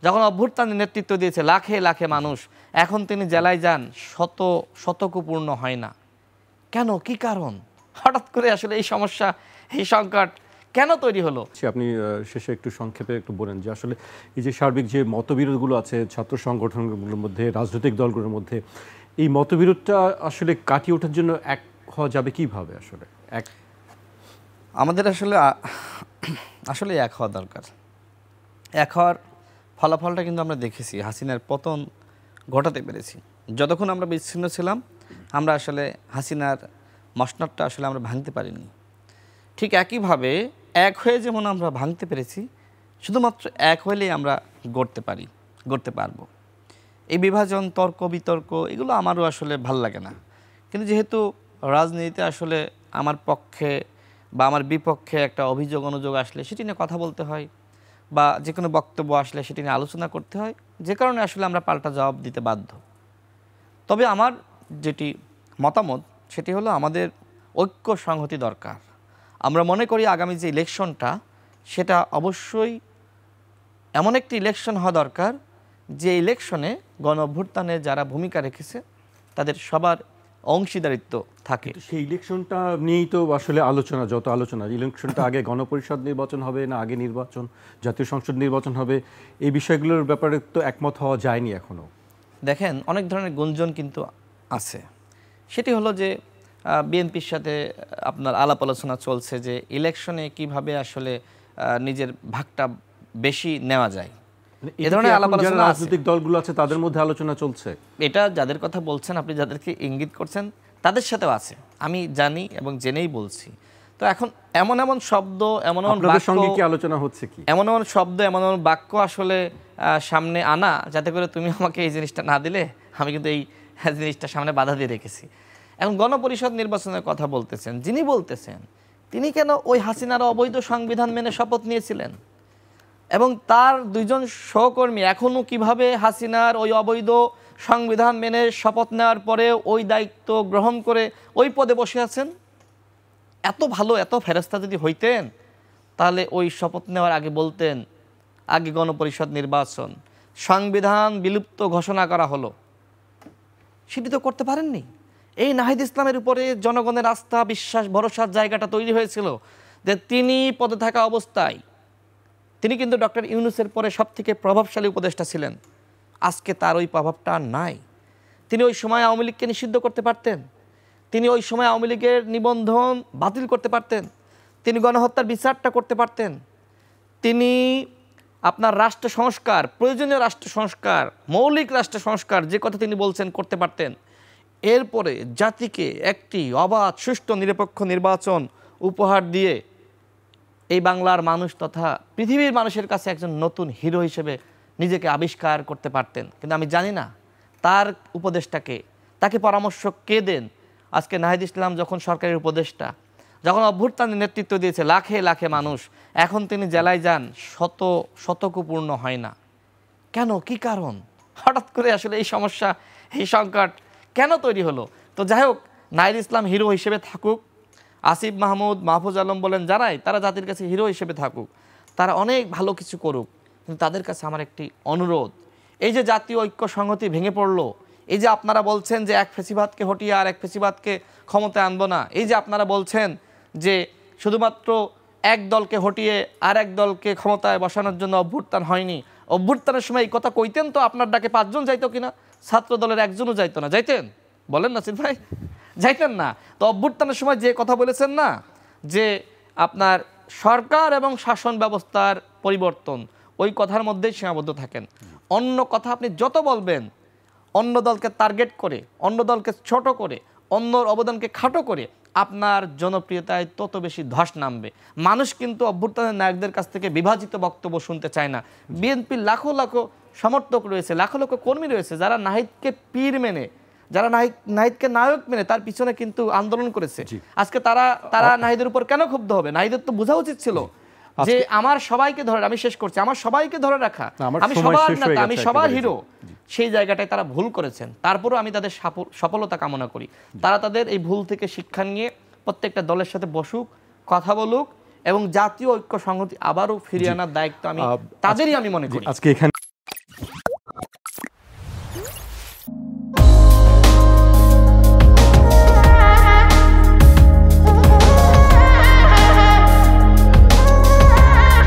যখন অভ্যুত্থানের নেতৃত্ব দিয়েছে লাখে লাখে মানুষ, এখন তিনি জেলায় যান, শতকপূর্ণ হয় না। কেন, কি কারণ? হঠাৎ করে আসলে এই সমস্যা, এই সংকট কেন তৈরি হলো? আপনি শেষে একটু সংক্ষেপে একটু বলেন যে আসলে এই যে সার্বিক যে মতবিরোধগুলো আছে ছাত্র সংগঠনগুলোর মধ্যে, রাজনৈতিক দলগুলোর মধ্যে, এই মতবিরোধটা আসলে কাটিয়ে ওঠার জন্য এক হওয়া যাবে কিভাবে? আসলে আমাদের আসলে এক হওয়া দরকার। এক হওয়ার ফলাফলটা কিন্তু আমরা দেখেছি, হাসিনার পতন ঘটাতে পেরেছি। যতক্ষণ আমরা বিচ্ছিন্ন ছিলাম, আমরা আসলে হাসিনার মসনদটা আসলে আমরা ভাঙতে পারিনি। ঠিক একইভাবে এক হয়ে যেমন আমরা ভাঙতে পেরেছি, শুধুমাত্র এক হইলেই আমরা গড়তে পারবো। এই বিভাজন, তর্ক বিতর্ক এগুলো আমারও আসলে ভাল লাগে না। কিন্তু যেহেতু রাজনীতিতে আসলে আমার পক্ষে বা আমার বিপক্ষে একটা অভিযোগ অনুযোগ আসলে সেটি নিয়ে কথা বলতে হয়, বা যে কোনো বক্তব্য আসলে সেটি নিয়ে আলোচনা করতে হয়, যে কারণে আসলে আমরা পাল্টা জবাব দিতে বাধ্য। তবে আমার যেটি মতামত সেটি হলো আমাদের ঐক্য সংহতি দরকার। আমরা মনে করি আগামী যে ইলেকশনটা, সেটা অবশ্যই এমন একটি ইলেকশন হওয়া দরকার যে ইলেকশনে গণ অভ্যুত্থানে যারা ভূমিকা রেখেছে তাদের সবার অংশীদারিত্ব থাকে। সেই ইলেকশনটা নিয়েই তো আসলে আলোচনা, যত আলোচনা, ইলেকশনটা আগে গণপরিষদ নির্বাচন হবে না আগে নির্বাচন, জাতীয় সংসদ নির্বাচন হবে, এই বিষয়গুলোর ব্যাপারে তো একমত হওয়া যায়নি এখনো। দেখেন, অনেক ধরনের গুঞ্জন কিন্তু আছে। সেটি হলো যে বিএনপির সাথে আপনার আলাপ আলোচনা চলছে যে ইলেকশনে কিভাবে আসলে নিজের ভাগটা বেশি নেওয়া যায়। এই ধরনের আলাপ আলোচনা রাজনৈতিক দলগুলো আছে তাদের মধ্যে আলোচনা চলছে। এটা যাদের কথা বলছেন, আপনি যাদেরকে ইঙ্গিত করছেন, তাদের সাথেও আছে, আমি জানি এবং জেনেই বলছি। তো এখন এমন এমন শব্দ, এমন এমন সঙ্গে কি আলোচনা হচ্ছে, কি এমন এমন শব্দ, এমন এমন বাক্য আসলে সামনে আনা, যাতে করে তুমি আমাকে এই জিনিসটা না দিলে আমি কিন্তু এই জিনিসটা সামনে বাধা দিয়ে রেখেছি। এখন গণপরিষদ নির্বাচনের কথা বলতেছেন, যিনি বলতেছেন তিনি কেন ওই হাসিনার অবৈধ সংবিধান মেনে শপথ নিয়েছিলেন, এবং তার দুইজন সহকর্মী এখনও কিভাবে হাসিনার ওই অবৈধ সংবিধান মেনে শপথ নেওয়ার পরে ওই দায়িত্ব গ্রহণ করে ওই পদে বসে আছেন? এত ভালো, এত ফেরেস্তা যদি হইতেন, তাহলে ওই শপথ নেওয়ার আগে বলতেন আগে গণপরিষদ নির্বাচন, সংবিধান বিলুপ্ত ঘোষণা করা হলো। সেটি তো করতে পারেননি। এই নাহিদ ইসলামের উপরে জনগণের আস্থা, বিশ্বাস, ভরসার জায়গাটা তৈরি হয়েছিল যে তিনি পদে থাকা অবস্থায়, তিনি কিন্তু ডক্টর ইউনূসের পরে সবথেকে প্রভাবশালী উপদেষ্টা ছিলেন। আজকে তার ওই প্রভাবটা আর নাই। তিনি ওই সময় আওয়ামী লীগকে নিষিদ্ধ করতে পারতেন, তিনি ওই সময় আওয়ামী লীগের নিবন্ধন বাতিল করতে পারতেন, তিনি গণহত্যার বিচারটা করতে পারতেন, তিনি আপনার রাষ্ট্র সংস্কার, প্রয়োজনীয় রাষ্ট্র সংস্কার, মৌলিক রাষ্ট্র সংস্কার যে কথা তিনি বলছেন করতে পারতেন। এরপরে জাতিকে একটি অবাধ, সুষ্ঠু, নিরপেক্ষ নির্বাচন উপহার দিয়ে এই বাংলার মানুষ তথা পৃথিবীর মানুষের কাছে একজন নতুন হিরো হিসেবে নিজেকে আবিষ্কার করতে পারতেন। কিন্তু আমি জানি না তার উপদেষ্টাকে, তাকে পরামর্শ কে দেন। আজকে নাহিদ ইসলাম যখন সরকারের উপদেষ্টা, যখন অভ্যুত্থানের নেতৃত্ব দিয়েছে লাখে লাখে মানুষ, এখন তিনি জেলায় যান, শতকপূর্ণ হয় না। কেন, কি কারণ? হঠাৎ করে আসলে এই সমস্যা, এই সংকট কেন তৈরি হলো? তো যাই হোক, নাহিদ ইসলাম হিরো হিসেবে থাকুক, আসিফ মাহমুদ, মাহফুজ আলম বলেন যারাই, তারা জাতির কাছে হিরো হিসেবে থাকুক, তারা অনেক ভালো কিছু করুক। কিন্তু তাদের কাছে আমার একটি অনুরোধ, এই যে জাতীয় ঐক্য সংহতি ভেঙে পড়লো, এই যে আপনারা বলছেন যে এক ফেসিবাদকে হটিয়ে আর এক ফেসিবাদকে ক্ষমতায় আনবো না, এই যে আপনারা বলছেন যে শুধুমাত্র এক দলকে হটিয়ে আর এক দলকে ক্ষমতায় বসানোর জন্য অভ্যুত্থান হয়নি, অভ্যুত্থানের সময় এই কথা কইতেন তো আপনার ডাকে 5 জন যাইতো কিনা? ছাত্র দলের একজনও যাইতো না, যাইতেন? বলেন না ভাই, যাইতেন না? তো অভ্যুত্থানের সময় যে কথা বলেছেন না, যে আপনার সরকার এবং শাসন ব্যবস্থার পরিবর্তন, ওই কথার মধ্যেই সীমাবদ্ধ থাকেন। অন্য কথা আপনি যত বলবেন, অন্য দলকে টার্গেট করে, অন্য দলকে ছোট করে, অন্যর অবদানকে খাটো করে আপনার জনপ্রিয়তায় তত বেশি ধস নামবে। মানুষ কিন্তু অভ্যুত্থানের নায়কদের কাছ থেকে বিভাজিত বক্তব্য শুনতে চায় না। বিএনপির লাখো লাখো সমর্থক রয়েছে, লাখো লাখো কর্মী রয়েছে, যারা নাহিদকে পীর মেনে, যারা নাহিদকে নায়ক মেনে তার পিছনে কিন্তু আন্দোলন করেছে। আজকে তারা নাহিদের উপর কেন ক্ষুব্ধ হবে? নাহিদের তো বোঝা উচিত ছিল যে আমার সবাইকে ধরে, আমি শেষ করছি, আমার সবাইকে ধরে রাখা, আমি সবার নেতা, আমি সবার হিরো, সেই জায়গাটায় তারা ভুল করেছেন। তারপরেও আমি তাদের সফলতা কামনা করি। তারা তাদের এই ভুল থেকে শিক্ষা নিয়ে প্রত্যেকটা দলের সাথে বসুক, কথা বলুক, এবং জাতীয় ঐক্য সংহতি আবারও ফিরিয়ে আনার দায়িত্ব আমি তাদেরই আমি মনে করি। আজকে এখানে you.